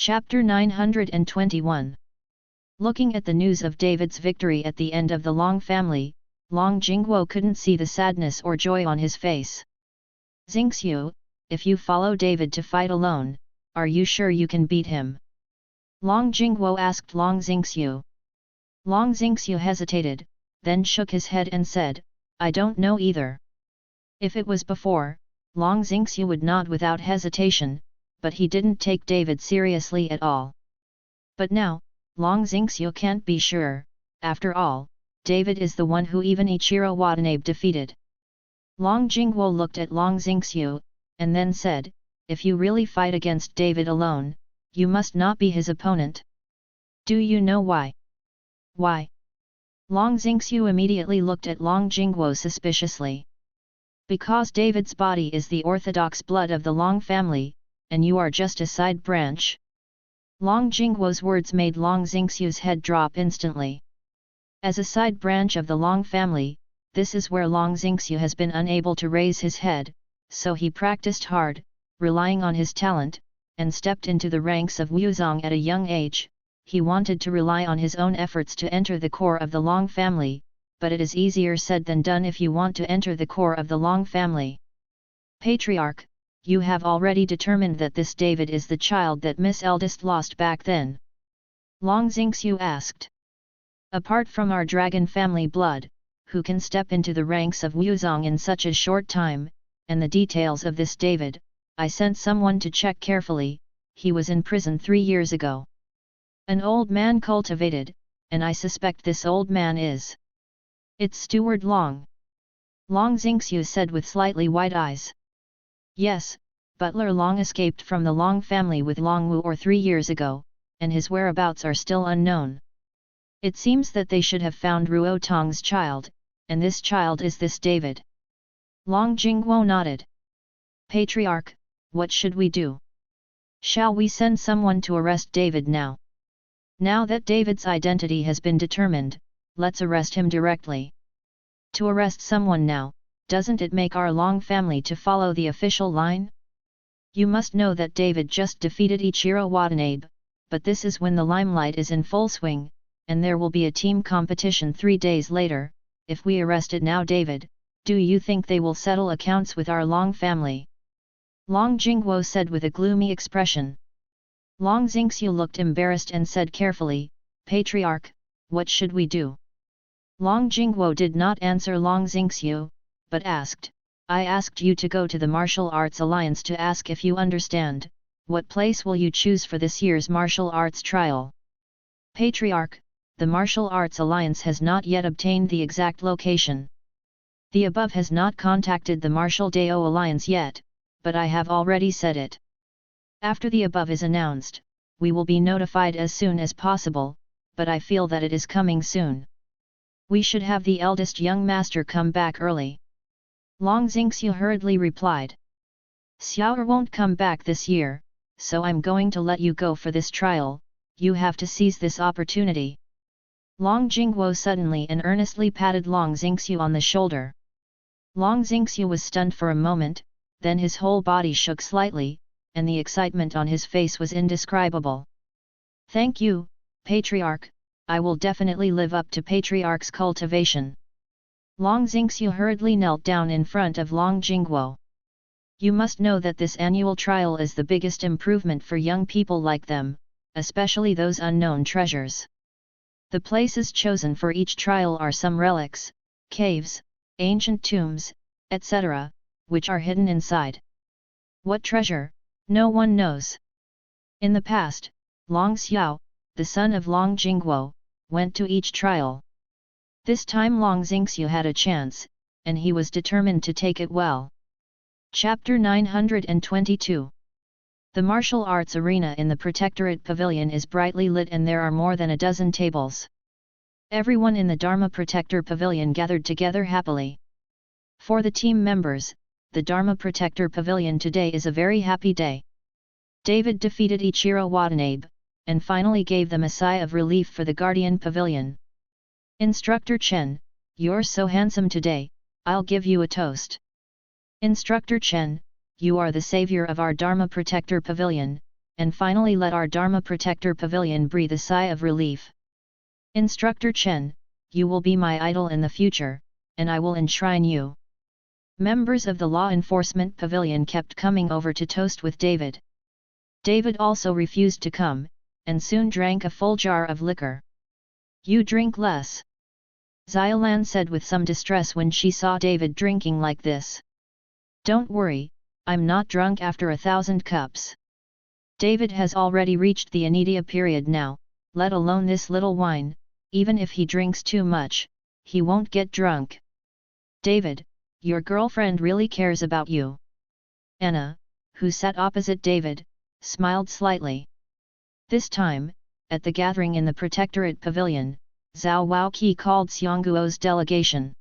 Chapter 921. Looking at the news of David's victory at the end of the Long family, Long Jingguo couldn't see the sadness or joy on his face. Xingqiu, if you follow David to fight alone, are you sure you can beat him? Long Jingguo asked Long Xingqiu. Long Xingqiu hesitated, then shook his head and said, I don't know either. If it was before, Long Xingqiu would nod without hesitation, but he didn't take David seriously at all. But now, Long Xingqiu can't be sure. After all, David is the one who even Ichiro Watanabe defeated. Long Jingguo looked at Long Xingqiu, and then said, if you really fight against David alone, you must not be his opponent. Do you know why? Why? Long Xingqiu immediately looked at Long Jingguo suspiciously. Because David's body is the orthodox blood of the Long family, and you are just a side branch. Long Jingguo's words made Long Xingqiu's head drop instantly. As a side branch of the Long family, this is where Long Xingqiu has been unable to raise his head, so he practiced hard, relying on his talent, and stepped into the ranks of Wuzong at a young age. He wanted to rely on his own efforts to enter the core of the Long family, but it is easier said than done if you want to enter the core of the Long family. Patriarch, you have already determined that this David is the child that Miss Eldest lost back then? Long Xingqiu asked. Apart from our dragon family blood, who can step into the ranks of Wuzong in such a short time, and the details of this David, I sent someone to check carefully. He was in prison 3 years ago. An old man cultivated, and I suspect this old man is. It's Steward Long. Long Xingqiu said with slightly wide eyes. Yes, Butler Long escaped from the Long family with Long Wu 3 years ago, and his whereabouts are still unknown. It seems that they should have found Ruo Tong's child, and this child is this David. Long Jingguo nodded. Patriarch, what should we do? Shall we send someone to arrest David now? Now that David's identity has been determined, let's arrest him directly. To arrest someone now, doesn't it make our Long family to follow the official line? You must know that David just defeated Ichiro Watanabe, but this is when the limelight is in full swing, and there will be a team competition 3 days later. If we arrested now David, do you think they will settle accounts with our Long family? Long Jingguo said with a gloomy expression. Long Xingqiu looked embarrassed and said carefully, Patriarch, what should we do? Long Jingguo did not answer Long Xingqiu, but asked, I asked you to go to the Martial Arts Alliance to ask if you understand, what place will you choose for this year's martial arts trial? Patriarch, the Martial Arts Alliance has not yet obtained the exact location. The above has not contacted the Martial Dao Alliance yet, but I have already said it. After the above is announced, we will be notified as soon as possible, but I feel that it is coming soon. We should have the eldest young master come back early. Long Xingqiu hurriedly replied. Xiao'er won't come back this year, so I'm going to let you go for this trial. You have to seize this opportunity. Long Jingguo suddenly and earnestly patted Long Xingqiu on the shoulder. Long Xingqiu was stunned for a moment, then his whole body shook slightly, and the excitement on his face was indescribable. Thank you, Patriarch, I will definitely live up to Patriarch's cultivation. Long Xingqiu hurriedly knelt down in front of Long Jingguo. You must know that this annual trial is the biggest improvement for young people like them, especially those unknown treasures. The places chosen for each trial are some relics, caves, ancient tombs, etc., which are hidden inside. What treasure, no one knows. In the past, Long Xiao, the son of Long Jingguo, went to each trial. This time Long Xingqiu had a chance, and he was determined to take it well. Chapter 922. The martial arts arena in the Protectorate Pavilion is brightly lit and there are more than a dozen tables. Everyone in the Dharma Protector Pavilion gathered together happily. For the team members, the Dharma Protector Pavilion today is a very happy day. David defeated Ichiro Watanabe, and finally gave them a sigh of relief for the Guardian Pavilion. Instructor Chen, you're so handsome today, I'll give you a toast. Instructor Chen, you are the savior of our Dharma Protector Pavilion, and finally let our Dharma Protector Pavilion breathe a sigh of relief. Instructor Chen, you will be my idol in the future, and I will enshrine you. Members of the Law Enforcement Pavilion kept coming over to toast with David. David also refused to come, and soon drank a full jar of liquor. You drink less. Xiaolan said with some distress when she saw David drinking like this. Don't worry, I'm not drunk after 1,000 cups. David has already reached the Anitia period now, let alone this little wine, even if he drinks too much, he won't get drunk. David, your girlfriend really cares about you. Anna, who sat opposite David, smiled slightly. This time, at the gathering in the Protectorate Pavilion, Zhao Waoqi called Xiongguo's delegation.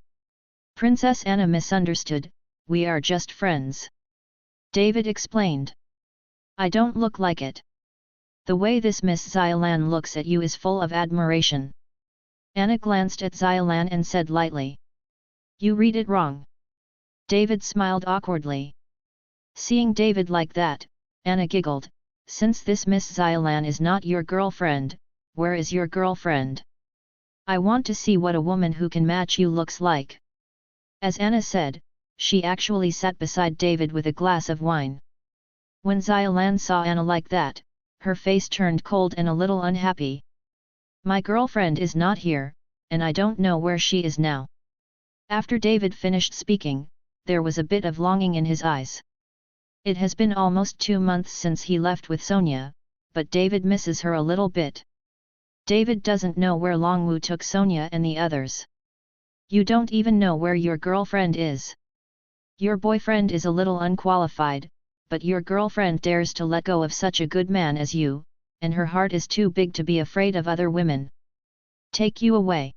Princess Anna misunderstood, we are just friends. David explained. I don't look like it. The way this Miss Xiaolan looks at you is full of admiration. Anna glanced at Xiaolan and said lightly. You read it wrong. David smiled awkwardly. Seeing David like that, Anna giggled, since this Miss Xiaolan is not your girlfriend, where is your girlfriend? I want to see what a woman who can match you looks like. As Anna said, she actually sat beside David with a glass of wine. When Xiaolan saw Anna like that, her face turned cold and a little unhappy. My girlfriend is not here, and I don't know where she is now. After David finished speaking, there was a bit of longing in his eyes. It has been almost 2 months since he left with Sonia, but David misses her a little bit. David doesn't know where Longwu took Sonia and the others. You don't even know where your girlfriend is. Your boyfriend is a little unqualified, but your girlfriend dares to let go of such a good man as you, and her heart is too big to be afraid of other women. Take you away.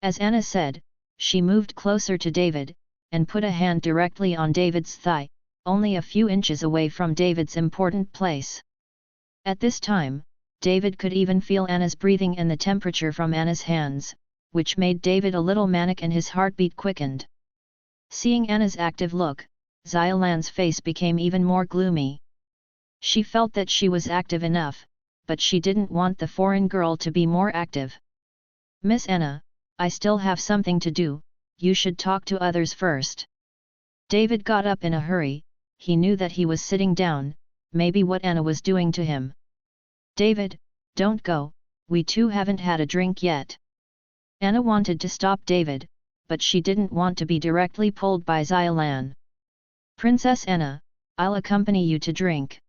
As Anna said, she moved closer to David, and put a hand directly on David's thigh, only a few inches away from David's important place. At this time, David could even feel Anna's breathing and the temperature from Anna's hands, which made David a little manic and his heartbeat quickened. Seeing Anna's active look, Xiaolan's face became even more gloomy. She felt that she was active enough, but she didn't want the foreign girl to be more active. Miss Anna, I still have something to do, you should talk to others first. David got up in a hurry, he knew that he was sitting down, maybe what Anna was doing to him. David, don't go, we two haven't had a drink yet. Anna wanted to stop David, but she didn't want to be directly pulled by Xiaolan. Princess Anna, I'll accompany you to drink.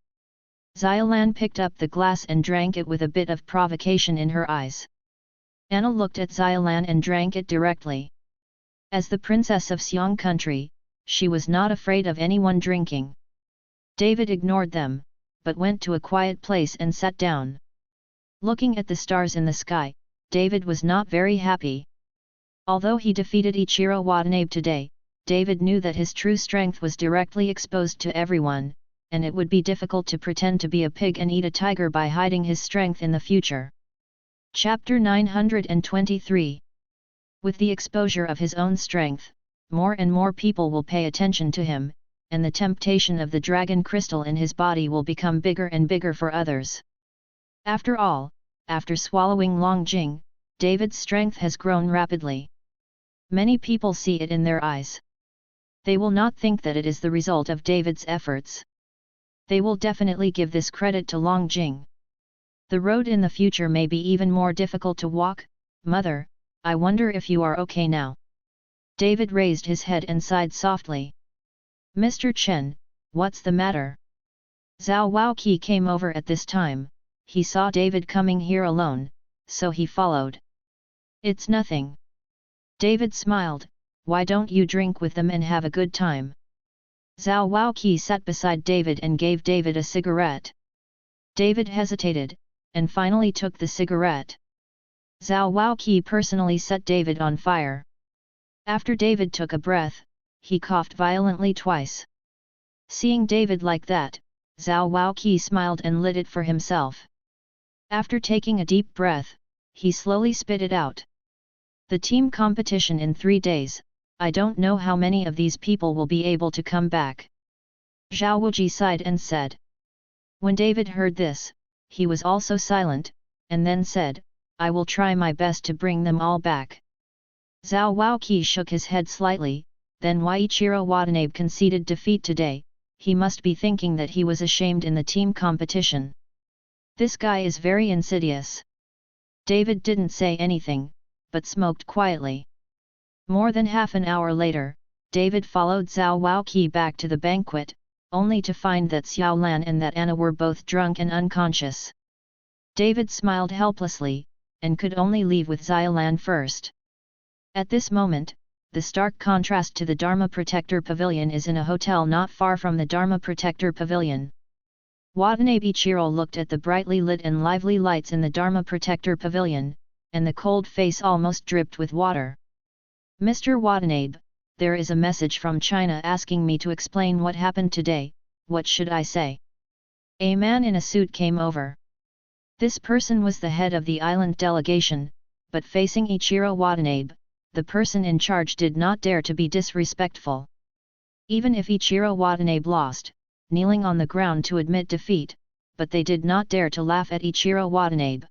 Xiaolan picked up the glass and drank it with a bit of provocation in her eyes. Anna looked at Xiaolan and drank it directly. As the princess of Xiong country, she was not afraid of anyone drinking. David ignored them, but went to a quiet place and sat down. Looking at the stars in the sky, David was not very happy. Although he defeated Ichiro Watanabe today, David knew that his true strength was directly exposed to everyone, and it would be difficult to pretend to be a pig and eat a tiger by hiding his strength in the future. Chapter 923. With the exposure of his own strength, more and more people will pay attention to him, and the temptation of the dragon crystal in his body will become bigger and bigger for others. After all, after swallowing Longjing, David's strength has grown rapidly. Many people see it in their eyes. They will not think that it is the result of David's efforts. They will definitely give this credit to Longjing. The road in the future may be even more difficult to walk. Mother, I wonder if you are okay now. David raised his head and sighed softly. Mr. Chen, what's the matter? Zhao Waoqi came over at this time. He saw David coming here alone, so he followed. It's nothing. David smiled, why don't you drink with them and have a good time? Zhao Waoqi sat beside David and gave David a cigarette. David hesitated, and finally took the cigarette. Zhao Waoqi personally set David on fire. After David took a breath, he coughed violently twice. Seeing David like that, Zhao Waoqi smiled and lit it for himself. After taking a deep breath, he slowly spit it out. The team competition in 3 days, I don't know how many of these people will be able to come back. Zhao Wuji sighed and said. When David heard this, he was also silent, and then said, I will try my best to bring them all back. Zhao Waoqi shook his head slightly, then Yuichiro Watanabe conceded defeat today. He must be thinking that he was ashamed in the team competition. This guy is very insidious. David didn't say anything, but smoked quietly. More than half an hour later, David followed Zhao Waoqi back to the banquet, only to find that Xiao Lan and that Anna were both drunk and unconscious. David smiled helplessly, and could only leave with Xiao Lan first. At this moment, the stark contrast to the Dharma Protector Pavilion is in a hotel not far from the Dharma Protector Pavilion. Watanabe Ichiro looked at the brightly lit and lively lights in the Dharma Protector Pavilion, and the cold face almost dripped with water. Mr. Watanabe, there is a message from China asking me to explain what happened today. What should I say? A man in a suit came over. This person was the head of the island delegation, but facing Ichiro Watanabe, the person in charge did not dare to be disrespectful. Even if Ichiro Watanabe lost, kneeling on the ground to admit defeat, but they did not dare to laugh at Ichiro Watanabe.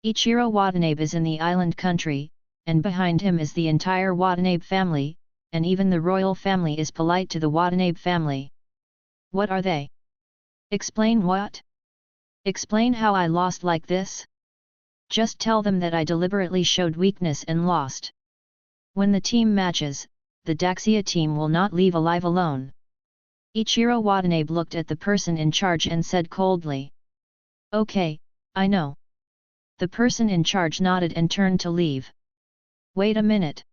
Ichiro Watanabe is in the island country, and behind him is the entire Watanabe family, and even the royal family is polite to the Watanabe family. What are they? Explain what? Explain how I lost like this? Just tell them that I deliberately showed weakness and lost. When the team matches, the Daxia team will not leave alive alone. Ichiro Watanabe looked at the person in charge and said coldly. Okay, I know. The person in charge nodded and turned to leave. Wait a minute.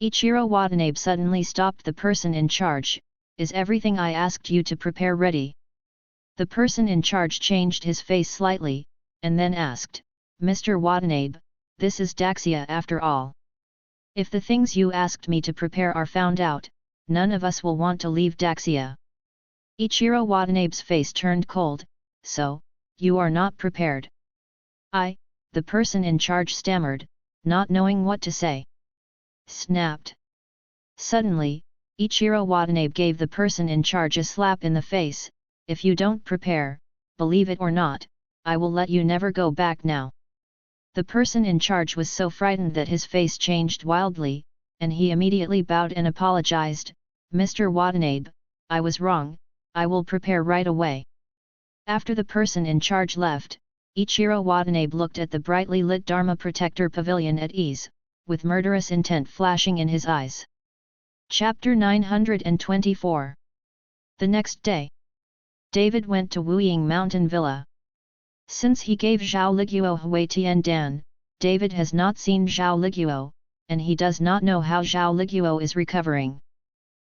Ichiro Watanabe suddenly stopped the person in charge. Is everything I asked you to prepare ready? The person in charge changed his face slightly, and then asked, Mr. Watanabe, this is Daxia after all. If the things you asked me to prepare are found out, none of us will want to leave Daxia. Ichiro Watanabe's face turned cold. So, you are not prepared? The person in charge stammered, not knowing what to say. Snapped. Suddenly, Ichiro Watanabe gave the person in charge a slap in the face. If you don't prepare, believe it or not, I will let you never go back now. The person in charge was so frightened that his face changed wildly, and he immediately bowed and apologized. Mr. Watanabe, I was wrong, I will prepare right away. After the person in charge left, Ichiro Watanabe looked at the brightly lit Dharma Protector Pavilion at ease, with murderous intent flashing in his eyes. Chapter 924. The next day, David went to Wuying Mountain Villa. Since he gave Zhao Liguo Hui Tian Dan, David has not seen Zhao Liguo, and he does not know how Zhao Liguo is recovering.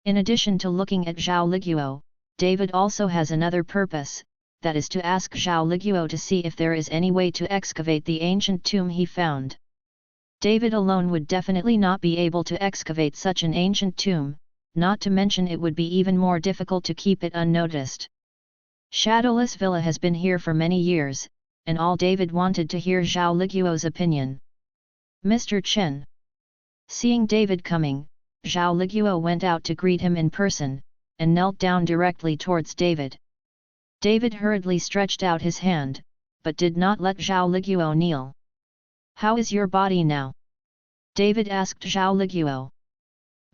In addition to looking at Zhao Liguo, David also has another purpose, that is to ask Zhao Liguo to see if there is any way to excavate the ancient tomb he found. David alone would definitely not be able to excavate such an ancient tomb, not to mention it would be even more difficult to keep it unnoticed. Shadowless Villa has been here for many years, and all David wanted to hear Zhao Liguo's opinion. Mr. Chen. Seeing David coming, Zhao Liguo went out to greet him in person, and knelt down directly towards David. David hurriedly stretched out his hand, but did not let Zhao Liguo kneel. How is your body now? David asked Zhao Liguo.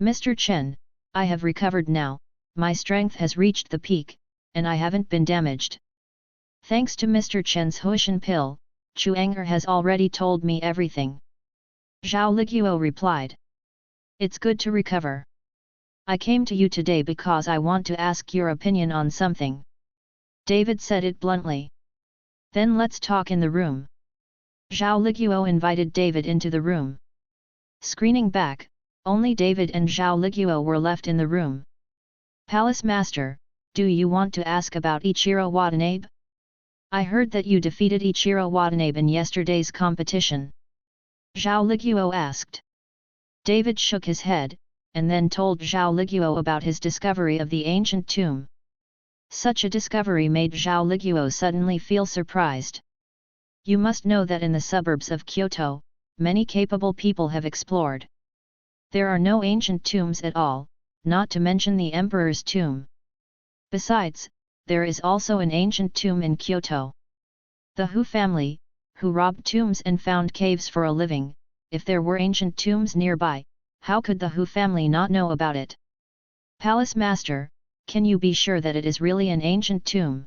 Mr. Chen, I have recovered now, my strength has reached the peak, and I haven't been damaged. Thanks to Mr. Chen's Huishan pill, Chuanger has already told me everything. Zhao Liguo replied. It's good to recover. I came to you today because I want to ask your opinion on something. David said it bluntly. Then let's talk in the room. Zhao Liguo invited David into the room. Screening back, only David and Zhao Liguo were left in the room. Palace Master, do you want to ask about Ichiro Watanabe? I heard that you defeated Ichiro Watanabe in yesterday's competition. Zhao Liguo asked. David shook his head, and then told Zhao Liguo about his discovery of the ancient tomb. Such a discovery made Zhao Liguo suddenly feel surprised. You must know that in the suburbs of Kyoto, many capable people have explored. There are no ancient tombs at all, not to mention the emperor's tomb. Besides, there is also an ancient tomb in Kyoto. The Hu family, who robbed tombs and found caves for a living, if there were ancient tombs nearby, how could the Hu family not know about it? Palace Master, can you be sure that it is really an ancient tomb?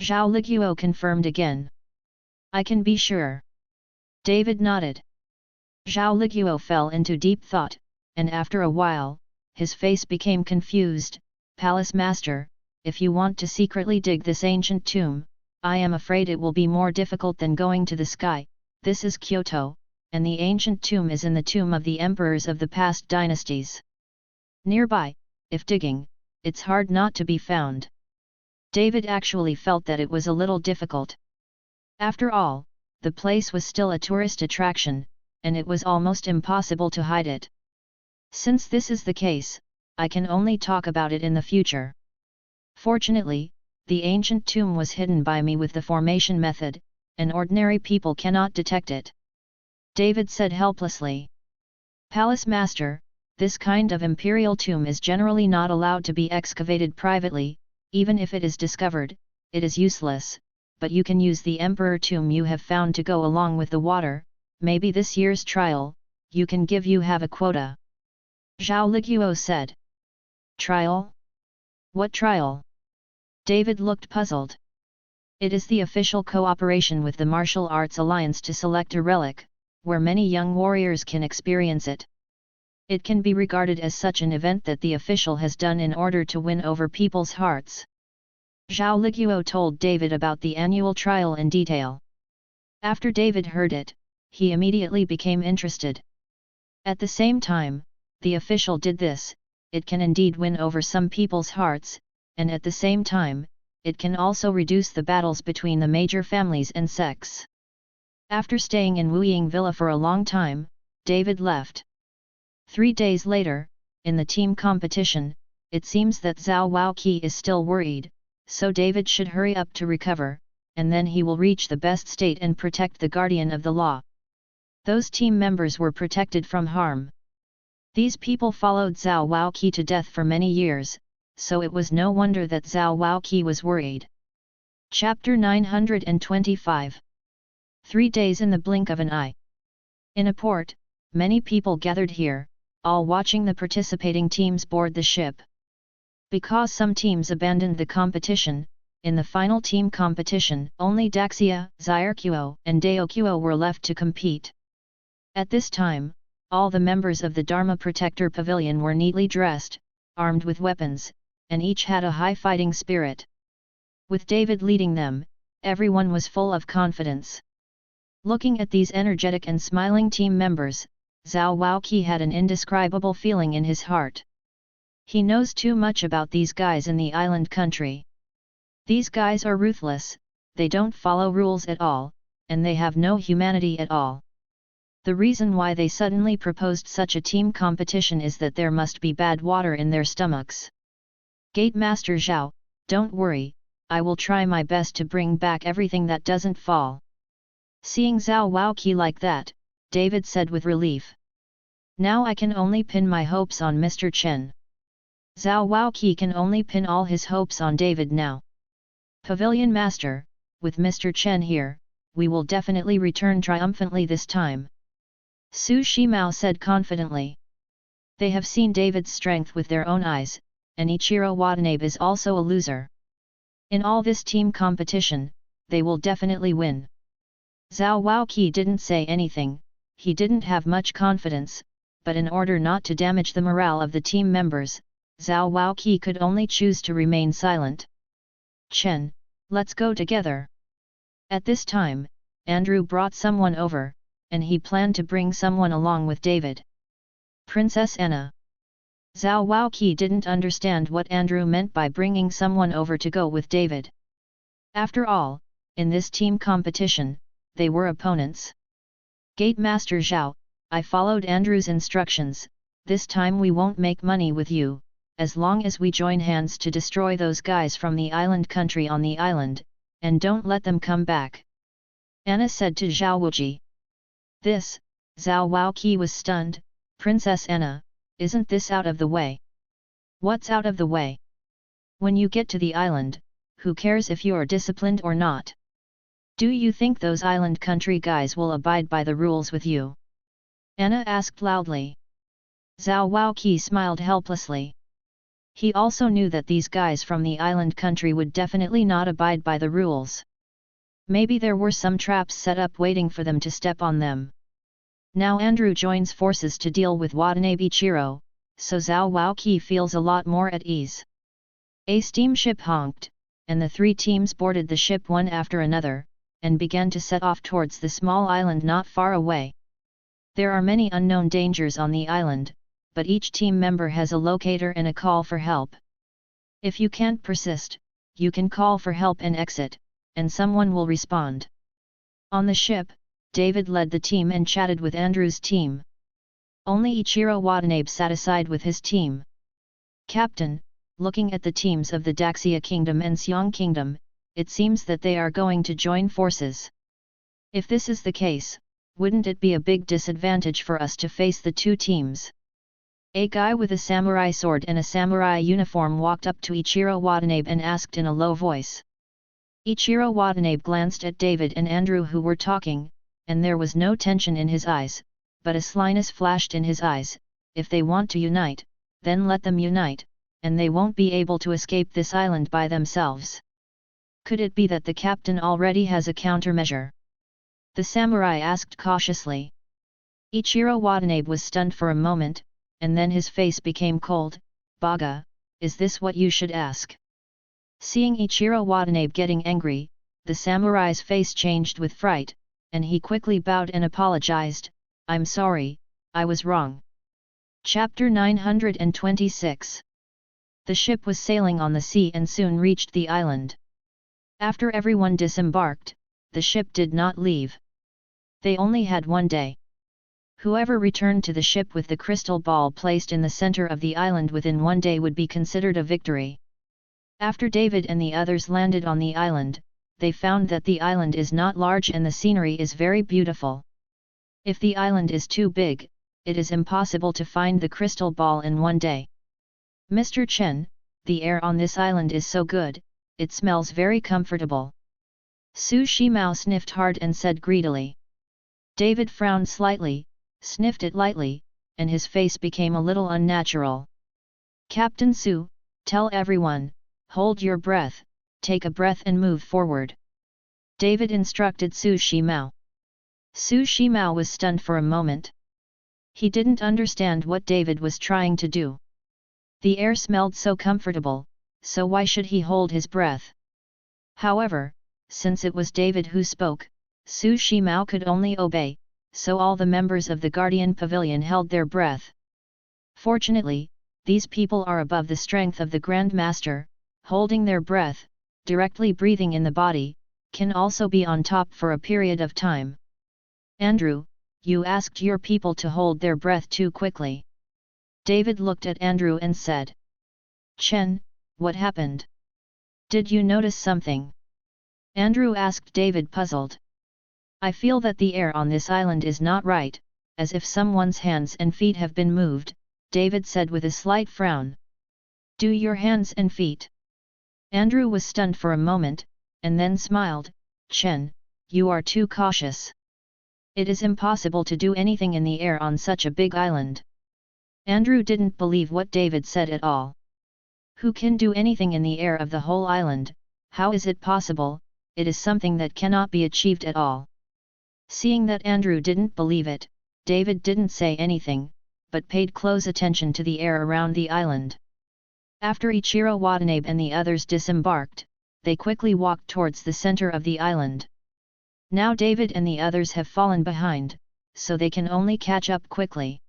Zhao Liguo confirmed again. I can be sure. David nodded. Zhao Liguo fell into deep thought, and after a while, his face became confused. Palace Master, if you want to secretly dig this ancient tomb, I am afraid it will be more difficult than going to the sky. This is Kyoto, and the ancient tomb is in the tomb of the emperors of the past dynasties. Nearby, if digging, it's hard not to be found. David actually felt that it was a little difficult. After all, the place was still a tourist attraction, and it was almost impossible to hide it. Since this is the case, I can only talk about it in the future. Fortunately, the ancient tomb was hidden by me with the formation method, and ordinary people cannot detect it. David said helplessly. Palace Master, this kind of imperial tomb is generally not allowed to be excavated privately. Even if it is discovered, it is useless, but you can use the emperor tomb you have found to go along with the water. Maybe this year's trial, you have a quota. Zhao Liguo said. Trial? What trial? David looked puzzled. It is the official cooperation with the Martial Arts Alliance to select a relic, where many young warriors can experience it. It can be regarded as such an event that the official has done in order to win over people's hearts. Zhao Liguo told David about the annual trial in detail. After David heard it, he immediately became interested. At the same time, the official did this, it can indeed win over some people's hearts, and at the same time, it can also reduce the battles between the major families and sects. After staying in Wuying Villa for a long time, David left. 3 days later, in the team competition, it seems that Zhao Waoqi is still worried, so David should hurry up to recover, and then he will reach the best state and protect the guardian of the law. Those team members were protected from harm. These people followed Zhao Waoqi to death for many years, so it was no wonder that Zhao Waoqi was worried. Chapter 925. 3 days in the blink of an eye. In a port, many people gathered here, all watching the participating teams board the ship. Because some teams abandoned the competition, in the final team competition, only Daxia, Zyrcuo, and Daokuo were left to compete. At this time, all the members of the Dharma Protector Pavilion were neatly dressed, armed with weapons, and each had a high fighting spirit. With David leading them, everyone was full of confidence. Looking at these energetic and smiling team members, Zhao Waoqi had an indescribable feeling in his heart. He knows too much about these guys in the island country. These guys are ruthless, they don't follow rules at all, and they have no humanity at all. The reason why they suddenly proposed such a team competition is that there must be bad water in their stomachs. Gate Master Zhao, don't worry, I will try my best to bring back everything that doesn't fall. Seeing Zhao Waoqi like that, David said with relief. Now I can only pin my hopes on Mr. Chen. Zhao Waoqi can only pin all his hopes on David now. Pavilion Master, with Mr. Chen here, we will definitely return triumphantly this time. Su Shimao said confidently. They have seen David's strength with their own eyes, and Ichiro Watanabe is also a loser. In all this team competition, they will definitely win. Zhao Waoqi didn't say anything, he didn't have much confidence, but in order not to damage the morale of the team members, Zhao Waoqi could only choose to remain silent. Chen, let's go together. At this time, Andrew brought someone over, and he planned to bring someone along with David. Princess Anna. Zhao Waoqi didn't understand what Andrew meant by bringing someone over to go with David. After all, in this team competition, they were opponents. Gate Master Zhao, I followed Andrew's instructions, this time we won't make money with you, as long as we join hands to destroy those guys from the island country on the island, and don't let them come back. Anna said to Zhao Wuji. This, Zhao Waoqi was stunned. Princess Anna, isn't this out of the way? What's out of the way? When you get to the island, who cares if you're disciplined or not? Do you think those island country guys will abide by the rules with you? Anna asked loudly. Zhao Waoqi smiled helplessly. He also knew that these guys from the island country would definitely not abide by the rules. Maybe there were some traps set up waiting for them to step on them. Now Andrew joins forces to deal with Watanabe Ichiro, so Zhao Waoqi feels a lot more at ease. A steamship honked, and the three teams boarded the ship one after another, and began to set off towards the small island not far away. There are many unknown dangers on the island, but each team member has a locator and a call for help. If you can't persist, you can call for help and exit, and someone will respond. On the ship, David led the team and chatted with Andrew's team. Only Ichiro Watanabe sat aside with his team. Captain, looking at the teams of the Daxia Kingdom and Xiong Kingdom, it seems that they are going to join forces. If this is the case, wouldn't it be a big disadvantage for us to face the two teams? A guy with a samurai sword and a samurai uniform walked up to Ichiro Watanabe and asked in a low voice. Ichiro Watanabe glanced at David and Andrew who were talking, and there was no tension in his eyes, but a slyness flashed in his eyes. If they want to unite, then let them unite, and they won't be able to escape this island by themselves. Could it be that the captain already has a countermeasure? The samurai asked cautiously. Ichiro Watanabe was stunned for a moment, and then his face became cold. Baga, is this what you should ask? Seeing Ichiro Watanabe getting angry, the samurai's face changed with fright, and he quickly bowed and apologized. I'm sorry, I was wrong. Chapter 926. The ship was sailing on the sea and soon reached the island. After everyone disembarked, the ship did not leave. They only had one day. Whoever returned to the ship with the crystal ball placed in the center of the island within one day would be considered a victory. After David and the others landed on the island, they found that the island is not large and the scenery is very beautiful. If the island is too big, it is impossible to find the crystal ball in one day. Mr. Chen, the air on this island is so good, it smells very comfortable. Su Shimao sniffed hard and said greedily. David frowned slightly, sniffed it lightly, and his face became a little unnatural. Captain Su, tell everyone, hold your breath, take a breath and move forward. David instructed Su Shimao. Su Shimao was stunned for a moment. He didn't understand what David was trying to do. The air smelled so comfortable, so why should he hold his breath? However, since it was David who spoke, Su Shimao could only obey, so all the members of the Guardian Pavilion held their breath. Fortunately, these people are above the strength of the Grand Master, holding their breath, directly breathing in the body, can also be on top for a period of time. Andrew, you asked your people to hold their breath too quickly. David looked at Andrew and said. Chen, what happened? Did you notice something? Andrew asked David puzzled. I feel that the air on this island is not right, as if someone's hands and feet have been moved, David said with a slight frown. Do your hands and feet? Andrew was stunned for a moment, and then smiled. Chen, you are too cautious. It is impossible to do anything in the air on such a big island. Andrew didn't believe what David said at all. Who can do anything in the air of the whole island? How is it possible? It is something that cannot be achieved at all. Seeing that Andrew didn't believe it, David didn't say anything, but paid close attention to the air around the island. After Ichiro Watanabe and the others disembarked, they quickly walked towards the center of the island. Now David and the others have fallen behind, so they can only catch up quickly.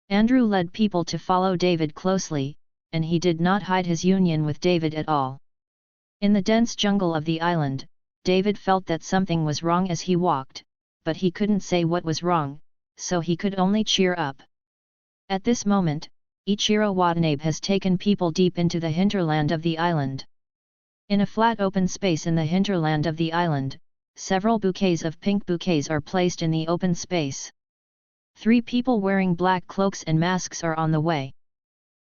Andrew led people to follow David closely, and he did not hide his union with David at all. In the dense jungle of the island, David felt that something was wrong as he walked, but he couldn't say what was wrong, so he could only cheer up. At this moment, Ichiro Watanabe has taken people deep into the hinterland of the island. In a flat open space in the hinterland of the island, several bouquets of pink bouquets are placed in the open space. 3 people wearing black cloaks and masks are on the way.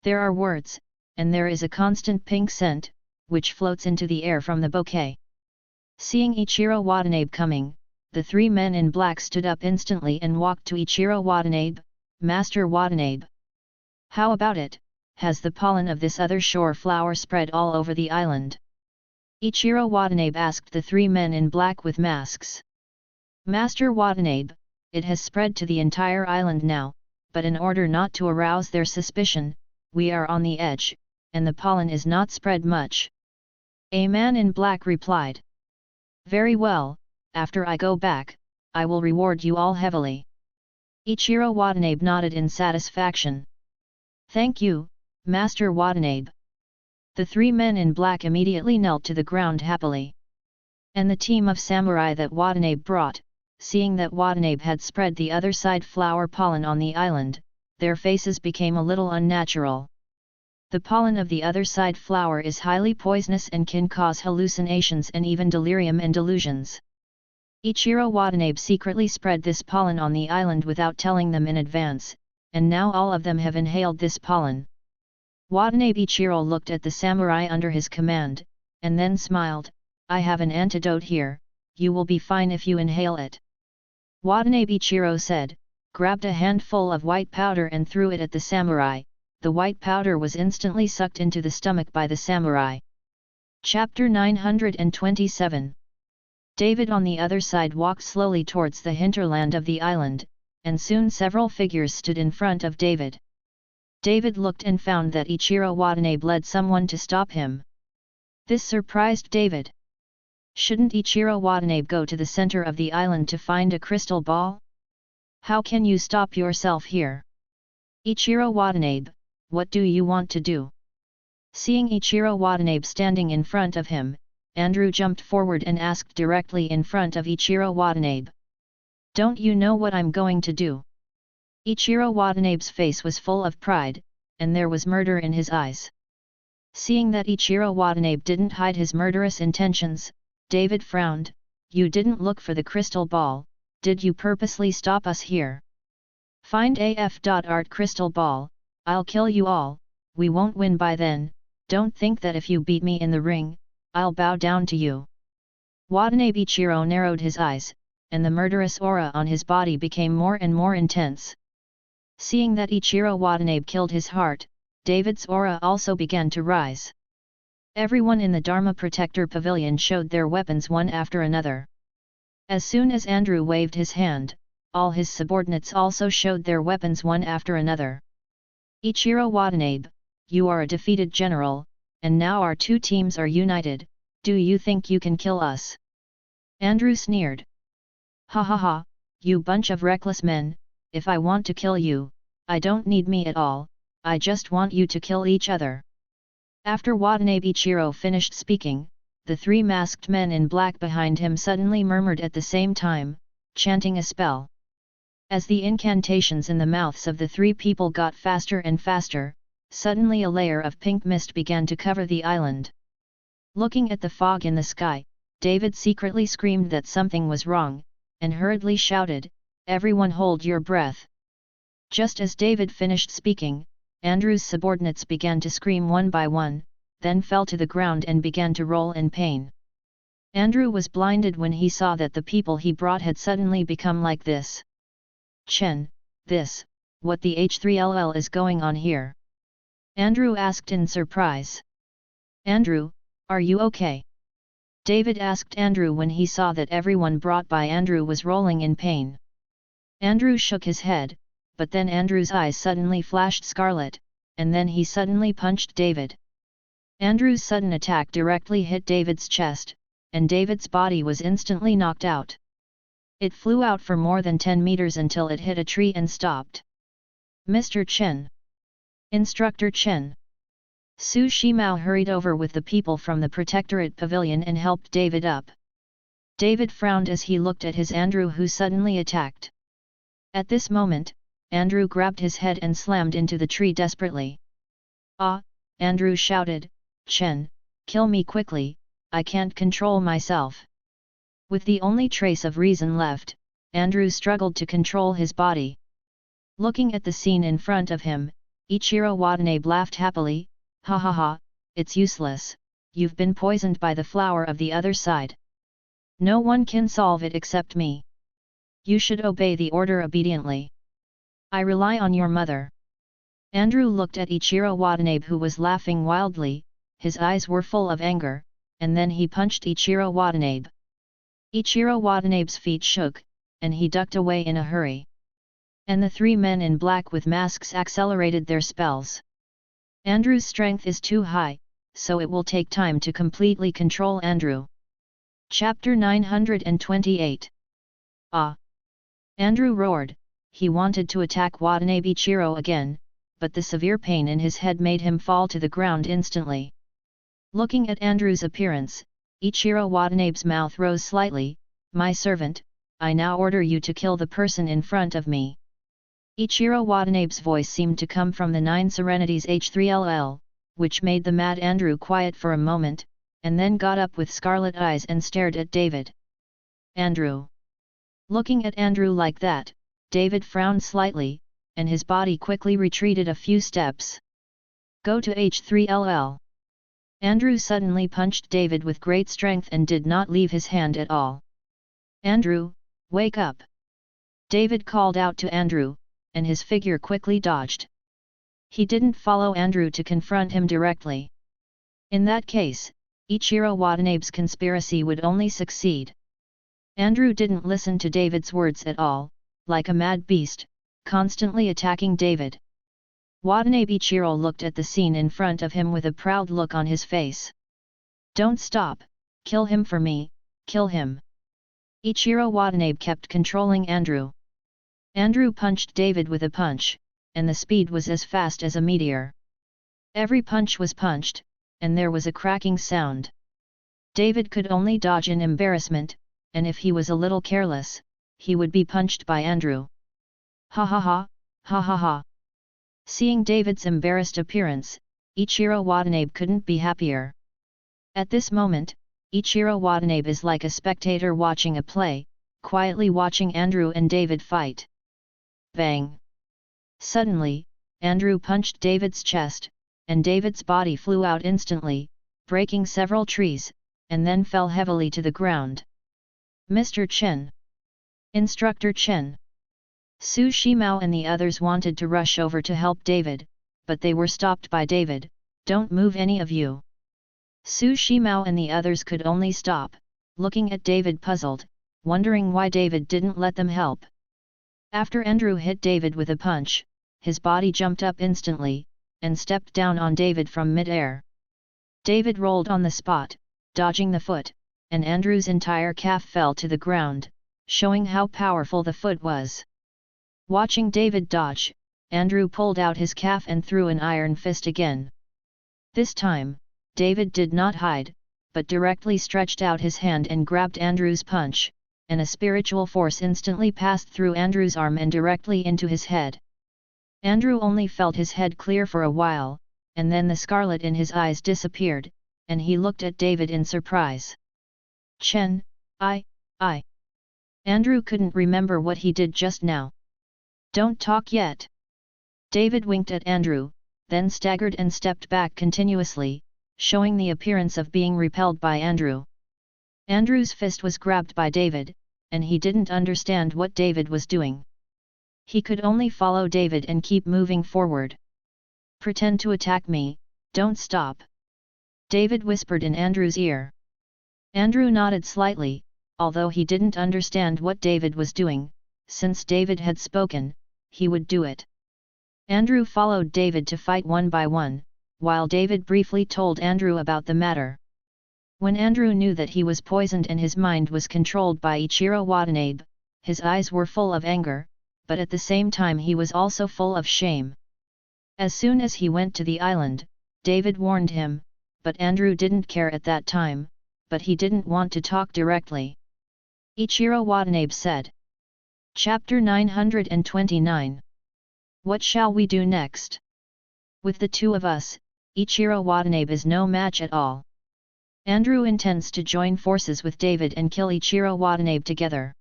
There are words, and there is a constant pink scent, which floats into the air from the bouquet. Seeing Ichiro Watanabe coming, the three men in black stood up instantly and walked to Ichiro Watanabe. "Master Watanabe. How about it, has the pollen of this other shore flower spread all over the island?" Ichiro Watanabe asked the three men in black with masks. "Master Watanabe, it has spread to the entire island now, but in order not to arouse their suspicion, we are on the edge, and the pollen is not spread much." A man in black replied. "Very well, after I go back, I will reward you all heavily." Ichiro Watanabe nodded in satisfaction. "Thank you, Master Watanabe." The three men in black immediately knelt to the ground happily. And the team of samurai that Watanabe brought, seeing that Watanabe had spread the other side flower pollen on the island, their faces became a little unnatural. The pollen of the other side flower is highly poisonous and can cause hallucinations and even delirium and delusions. Ichiro Watanabe secretly spread this pollen on the island without telling them in advance, and now all of them have inhaled this pollen. Watanabe Ichiro looked at the samurai under his command, and then smiled. "I have an antidote here, you will be fine if you inhale it." Watanabe Ichiro said, grabbed a handful of white powder and threw it at the samurai. The white powder was instantly sucked into the stomach by the samurai. Chapter 927. David on the other side walked slowly towards the hinterland of the island, and soon several figures stood in front of David. David looked and found that Ichiro Watanabe led someone to stop him. This surprised David. Shouldn't Ichiro Watanabe go to the center of the island to find a crystal ball? How can you stop yourself here? Ichiro Watanabe, what do you want to do? Seeing Ichiro Watanabe standing in front of him, Andrew jumped forward and asked directly in front of Ichiro Watanabe. "Don't you know what I'm going to do?" Ichiro Watanabe's face was full of pride, and there was murder in his eyes. Seeing that Ichiro Watanabe didn't hide his murderous intentions, David frowned. "You didn't look for the crystal ball, did you purposely stop us here? Find AF.art crystal ball, I'll kill you all, we won't win by then, don't think that if you beat me in the ring, I'll bow down to you." Watanabe Ichiro narrowed his eyes, and the murderous aura on his body became more and more intense. Seeing that Ichiro Watanabe killed his heart, David's aura also began to rise. Everyone in the Dharma Protector Pavilion showed their weapons one after another. As soon as Andrew waved his hand, all his subordinates also showed their weapons one after another. "Ichiro Watanabe, you are a defeated general, and now our two teams are united, do you think you can kill us?" Andrew sneered. "Ha ha ha, you bunch of reckless men, if I want to kill you, I don't need me at all, I just want you to kill each other." After Watanabe Ichiro finished speaking, the three masked men in black behind him suddenly murmured at the same time, chanting a spell. As the incantations in the mouths of the three people got faster and faster, suddenly a layer of pink mist began to cover the island. Looking at the fog in the sky, David secretly screamed that something was wrong, and hurriedly shouted, "Everyone hold your breath." Just as David finished speaking, Andrew's subordinates began to scream one by one, then fell to the ground and began to roll in pain. Andrew was blinded when he saw that the people he brought had suddenly become like this. "Chen, what the H3LL is going on here?" Andrew asked in surprise. "Andrew, are you okay?" David asked Andrew when he saw that everyone brought by Andrew was rolling in pain. Andrew shook his head, but then Andrew's eyes suddenly flashed scarlet, and then he suddenly punched David. Andrew's sudden attack directly hit David's chest, and David's body was instantly knocked out. It flew out for more than 10 meters until it hit a tree and stopped. "Mr. Chen! Instructor Chen!" Su Shimao hurried over with the people from the Protectorate Pavilion and helped David up. David frowned as he looked at his Andrew who suddenly attacked. At this moment, Andrew grabbed his head and slammed into the tree desperately. "Ah!" Andrew shouted, "Chen, kill me quickly, I can't control myself." With the only trace of reason left, Andrew struggled to control his body. Looking at the scene in front of him, Ichiro Watanabe laughed happily, "Ha ha ha, it's useless, you've been poisoned by the flower of the other side. No one can solve it except me. You should obey the order obediently. I rely on your mother." Andrew looked at Ichiro Watanabe, who was laughing wildly. His eyes were full of anger, and then he punched Ichiro Watanabe. Ichiro Watanabe's feet shook, and he ducked away in a hurry. And the three men in black with masks accelerated their spells. Andrew's strength is too high, so it will take time to completely control Andrew. Chapter 928. Ah! Andrew roared. He wanted to attack Watanabe Ichiro again, but the severe pain in his head made him fall to the ground instantly. Looking at Andrew's appearance, Ichiro Watanabe's mouth rose slightly. "My servant, I now order you to kill the person in front of me." Ichiro Watanabe's voice seemed to come from the Nine Serenities H3LL, which made the mad Andrew quiet for a moment, and then got up with scarlet eyes and stared at David. "Andrew." Looking at Andrew like that, David frowned slightly, and his body quickly retreated a few steps. "Go to H3LL." Andrew suddenly punched David with great strength and did not leave his hand at all. "Andrew, wake up!" David called out to Andrew, and his figure quickly dodged. He didn't follow Andrew to confront him directly. In that case, Ichiro Watanabe's conspiracy would only succeed. Andrew didn't listen to David's words at all, like a mad beast, constantly attacking David. Watanabe Ichiro looked at the scene in front of him with a proud look on his face. "Don't stop, kill him for me, kill him." Ichiro Watanabe kept controlling Andrew. Andrew punched David with a punch, and the speed was as fast as a meteor. Every punch was punched, and there was a cracking sound. David could only dodge in embarrassment, and if he was a little careless, he would be punched by Andrew. "Ha ha ha, ha ha ha." Seeing David's embarrassed appearance, Ichiro Watanabe couldn't be happier. At this moment, Ichiro Watanabe is like a spectator watching a play, quietly watching Andrew and David fight. Bang! Suddenly, Andrew punched David's chest, and David's body flew out instantly, breaking several trees, and then fell heavily to the ground. "Mr. Chen! Instructor Chen!" Su Shimao and the others wanted to rush over to help David, but they were stopped by David. "Don't move, any of you." Su Shimao and the others could only stop, looking at David puzzled, wondering why David didn't let them help. After Andrew hit David with a punch, his body jumped up instantly, and stepped down on David from mid-air. David rolled on the spot, dodging the foot, and Andrew's entire calf fell to the ground, showing how powerful the foot was. Watching David dodge, Andrew pulled out his calf and threw an iron fist again. This time, David did not hide, but directly stretched out his hand and grabbed Andrew's punch, and a spiritual force instantly passed through Andrew's arm and directly into his head. Andrew only felt his head clear for a while, and then the scarlet in his eyes disappeared, and he looked at David in surprise. "Chen, I. Andrew couldn't remember what he did just now. "Don't talk yet." David winked at Andrew, then staggered and stepped back continuously, showing the appearance of being repelled by Andrew. Andrew's fist was grabbed by David, and he didn't understand what David was doing. He could only follow David and keep moving forward. "Pretend to attack me, don't stop," David whispered in Andrew's ear. Andrew nodded slightly, although he didn't understand what David was doing. Since David had spoken, he would do it. Andrew followed David to fight one by one, while David briefly told Andrew about the matter. When Andrew knew that he was poisoned and his mind was controlled by Ichiro Watanabe, his eyes were full of anger, but at the same time he was also full of shame. As soon as he went to the island, David warned him, but Andrew didn't care at that time, but he didn't want to talk directly. Ichiro Watanabe said. Chapter 929. What shall we do next? With the two of us, Ichiro Watanabe is no match at all. Andrew intends to join forces with David and kill Ichiro Watanabe together.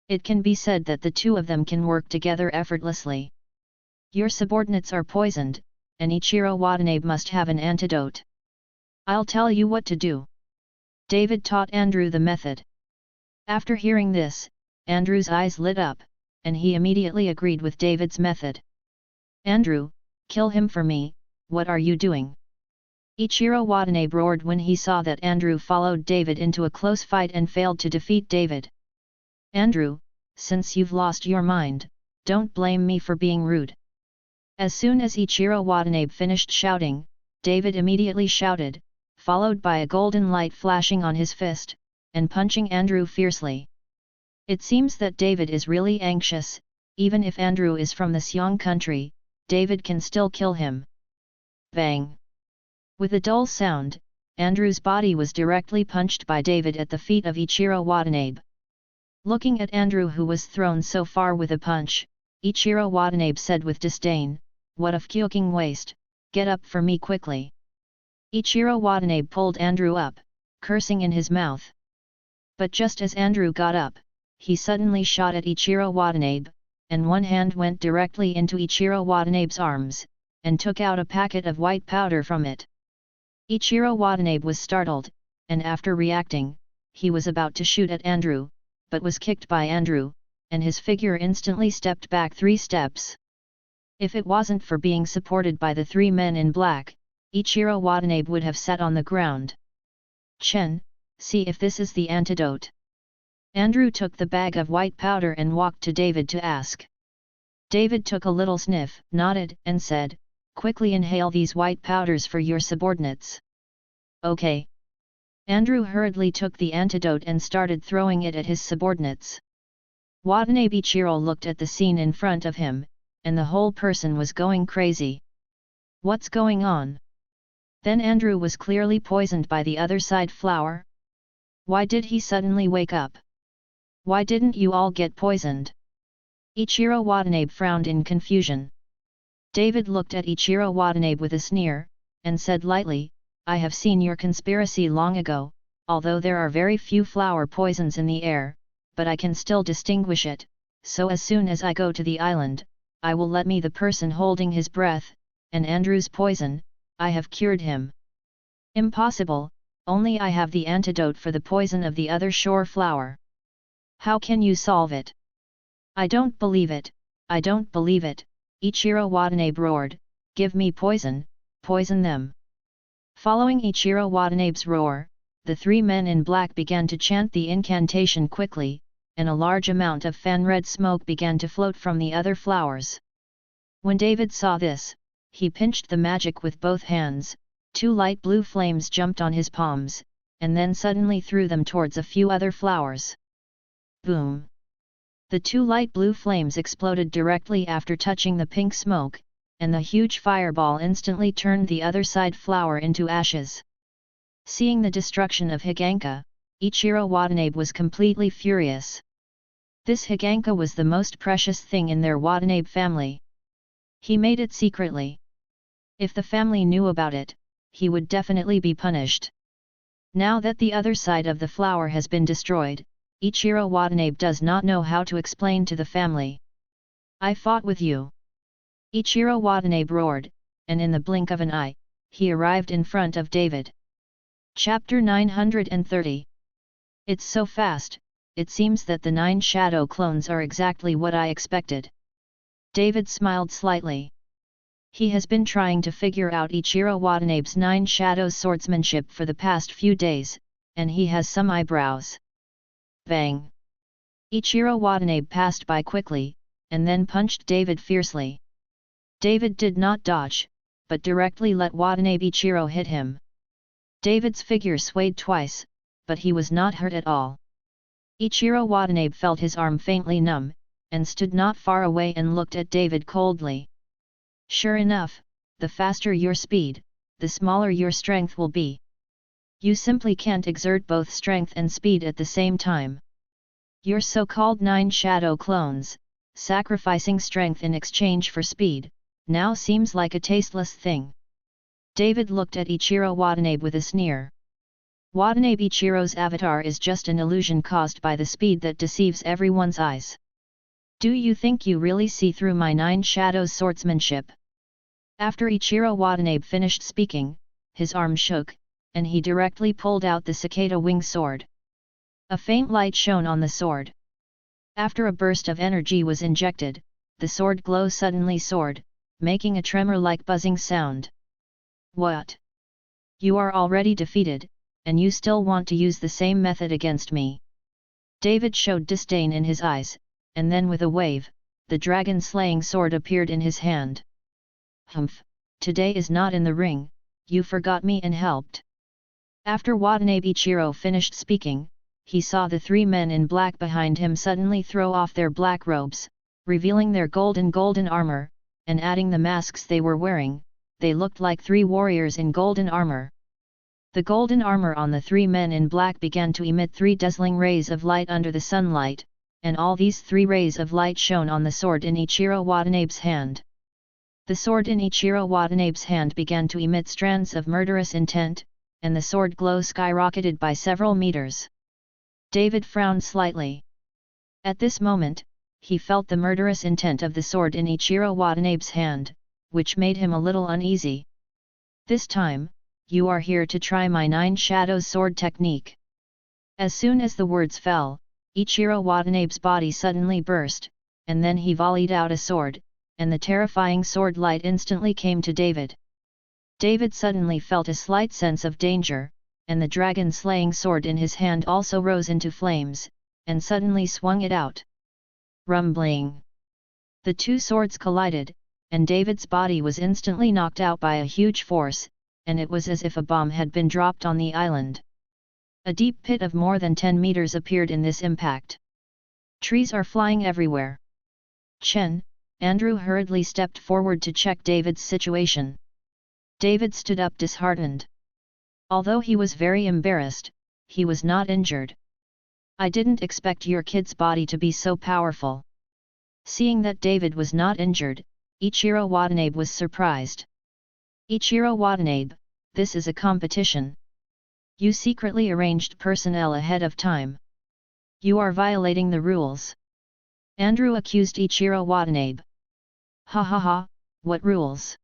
It can be said that the two of them can work together effortlessly. Your subordinates are poisoned, and Ichiro Watanabe must have an antidote. I'll tell you what to do. David taught Andrew the method. After hearing this, Andrew's eyes lit up, and he immediately agreed with David's method. Andrew, kill him for me, what are you doing? Ichiro Watanabe roared when he saw that Andrew followed David into a close fight and failed to defeat David. Andrew, since you've lost your mind, don't blame me for being rude. As soon as Ichiro Watanabe finished shouting, David immediately shouted, followed by a golden light flashing on his fist, and punching Andrew fiercely. It seems that David is really anxious. Even if Andrew is from the Xiong country, David can still kill him. Bang! With a dull sound, Andrew's body was directly punched by David at the feet of Ichiro Watanabe. Looking at Andrew, who was thrown so far with a punch, Ichiro Watanabe said with disdain, "What a fucking waste, get up for me quickly." Ichiro Watanabe pulled Andrew up, cursing in his mouth. But just as Andrew got up, he suddenly shot at Ichiro Watanabe, and one hand went directly into Ichiro Watanabe's arms, and took out a packet of white powder from it. Ichiro Watanabe was startled, and after reacting, he was about to shoot at Andrew, but was kicked by Andrew, and his figure instantly stepped back 3 steps. If it wasn't for being supported by the 3 men in black, Ichiro Watanabe would have sat on the ground. Chen, see if this is the antidote. Andrew took the bag of white powder and walked to David to ask. David took a little sniff, nodded, and said, "Quickly inhale these white powders for your subordinates." Okay. Andrew hurriedly took the antidote and started throwing it at his subordinates. Watanabe Ichiro looked at the scene in front of him, and the whole person was going crazy. What's going on? Then Andrew was clearly poisoned by the other side flower? Why did he suddenly wake up? Why didn't you all get poisoned? Ichiro Watanabe frowned in confusion. David looked at Ichiro Watanabe with a sneer, and said lightly, "I have seen your conspiracy long ago, although there are very few flower poisons in the air, but I can still distinguish it, so as soon as I go to the island, I will let me the person holding his breath, and Andrew's poison, I have cured him." Impossible, only I have the antidote for the poison of the other shore flower. How can you solve it? I don't believe it, I don't believe it, Ichiro Watanabe roared, "Give me poison, poison them." Following Ichiro Watanabe's roar, the 3 men in black began to chant the incantation quickly, and a large amount of fan-red smoke began to float from the other flowers. When David saw this, he pinched the magic with both hands, 2 light blue flames jumped on his palms, and then suddenly threw them towards a few other flowers. Boom! The 2 light blue flames exploded directly after touching the pink smoke, and the huge fireball instantly turned the other side flower into ashes. Seeing the destruction of Higanka, Ichiro Watanabe was completely furious. This Higanka was the most precious thing in their Watanabe family. He made it secretly. If the family knew about it, he would definitely be punished. Now that the other side of the flower has been destroyed, Ichiro Watanabe does not know how to explain to the family. "I fought with you!" Ichiro Watanabe roared, and in the blink of an eye, he arrived in front of David. Chapter 930. It's so fast, it seems that the 9 shadow clones are exactly what I expected. David smiled slightly. He has been trying to figure out Ichiro Watanabe's 9 shadows swordsmanship for the past few days, and he has some eyebrows. Bang! Ichiro Watanabe passed by quickly, and then punched David fiercely. David did not dodge, but directly let Watanabe Ichiro hit him. David's figure swayed twice, but he was not hurt at all. Ichiro Watanabe felt his arm faintly numb, and stood not far away and looked at David coldly. Sure enough, the faster your speed, the smaller your strength will be. You simply can't exert both strength and speed at the same time. Your so-called 9 shadow clones, sacrificing strength in exchange for speed, now seems like a tasteless thing. David looked at Ichiro Watanabe with a sneer. Watanabe Ichiro's avatar is just an illusion caused by the speed that deceives everyone's eyes. Do you think you really see through my 9 shadows swordsmanship? After Ichiro Watanabe finished speaking, his arm shook, and he directly pulled out the cicada wing sword. A faint light shone on the sword. After a burst of energy was injected, the sword glow suddenly soared, making a tremor-like buzzing sound. What? You are already defeated, and you still want to use the same method against me? David showed disdain in his eyes, and then with a wave, the dragon-slaying sword appeared in his hand. Humph, today is not in the ring, you forgot me and helped. After Watanabe Ichiro finished speaking, he saw the three men in black behind him suddenly throw off their black robes, revealing their golden armor, and adding the masks they were wearing, they looked like three warriors in golden armor. The golden armor on the three men in black began to emit three dazzling rays of light under the sunlight, and all these three rays of light shone on the sword in Ichiro Watanabe's hand. The sword in Ichiro Watanabe's hand began to emit strands of murderous intent, and the sword glow skyrocketed by several meters. David frowned slightly. At this moment, he felt the murderous intent of the sword in Ichiro Watanabe's hand, which made him a little uneasy. This time, you are here to try my Nine Shadows sword technique. As soon as the words fell, Ichiro Watanabe's body suddenly burst, and then he volleyed out a sword, and the terrifying sword light instantly came to David. David suddenly felt a slight sense of danger, and the dragon-slaying sword in his hand also rose into flames, and suddenly swung it out. Rumbling! The two swords collided, and David's body was instantly knocked out by a huge force, and it was as if a bomb had been dropped on the island. A deep pit of more than 10 meters appeared in this impact. Trees are flying everywhere. Chen, Andrew hurriedly stepped forward to check David's situation. David stood up disheartened. Although he was very embarrassed, he was not injured. I didn't expect your kid's body to be so powerful. Seeing that David was not injured, Ichiro Watanabe was surprised. Ichiro Watanabe, this is a competition. You secretly arranged personnel ahead of time. You are violating the rules. Andrew accused Ichiro Watanabe. Ha ha ha, what rules?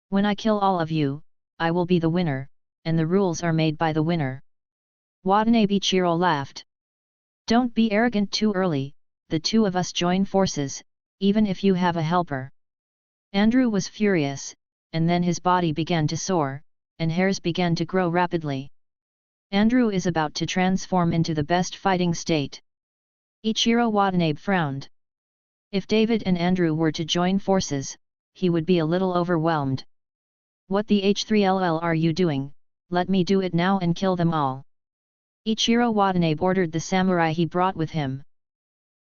When I kill all of you, I will be the winner, and the rules are made by the winner. Watanabe Ichiro laughed. Don't be arrogant too early, the two of us join forces, even if you have a helper. Andrew was furious, and then his body began to soar, and hairs began to grow rapidly. Andrew is about to transform into the best fighting state. Ichiro Watanabe frowned. If David and Andrew were to join forces, he would be a little overwhelmed. What the H3LL are you doing? Let me do it now and kill them all. Ichiro Watanabe ordered the samurai he brought with him.